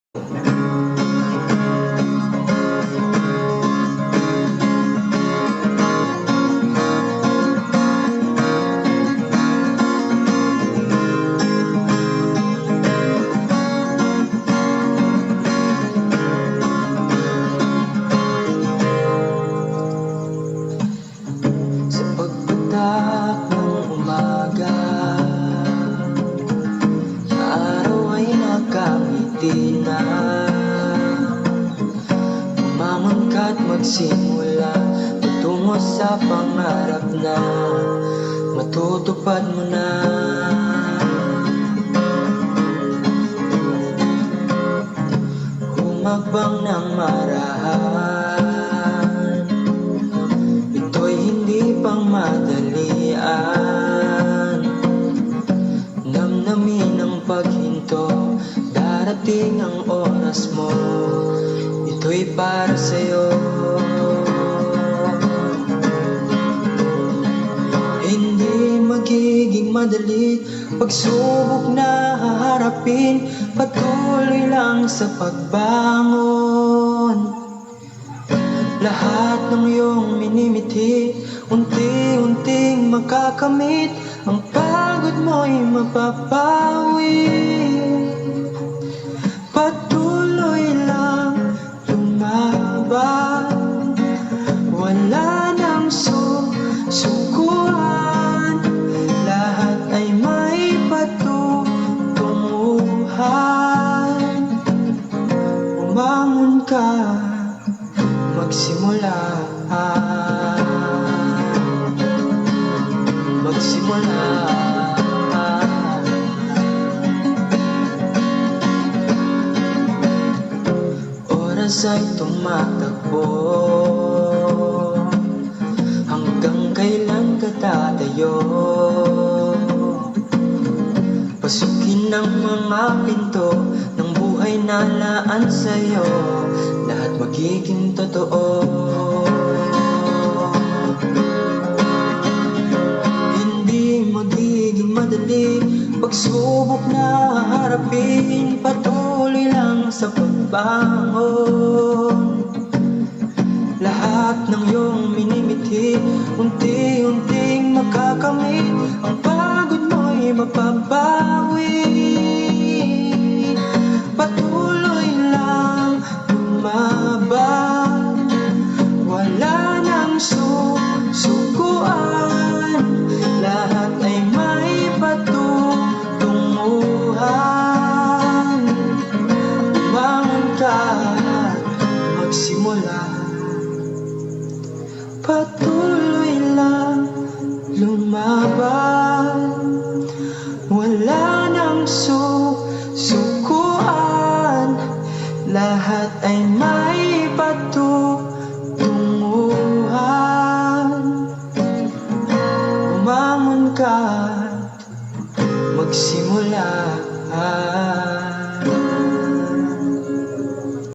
Sa pagpatak ng umaga, araw ay nagkamiti na. Umangon ka't magsimula patungo sa pangarap na matutupad mo na. Humagbang ng marahan, ito'y hindi pang madalian. Namnamin ang paghinto, darating ang oras mo, ito'y para sa'yo. Hindi magiging madali, pagsubok na haharapin, patuloy lang sa pagbangon. Lahat ng iyong minimithi, unti-unting makakamit, ang pagod mo'y mapapawi. Patuloy lang lumaban, wala nang susukuan, lahat ay may patutunguhan. Umangon ka, magsimula, magsimula. Oras ay tumatakbo, hanggang kailan ka tatayo? Pasukin ang mga pinto ng buhay na laan sa'yo, lahat magiging totoo. Hindi magiging madali, pagsubok na harapin, patuloy lang sa pagbangon. Lahat ng iyong minimithi, unti-unting makakamit, ang pagod mo'y mapapawi. Patuloy lang lumaban, wala nang susukuan, lahat ay may patutunguhan. Umangon ka, magsimula, patuloy lang lumaban, wala nang susukuan, lahat ay may patutunguhan. Umangon ka, magsimula.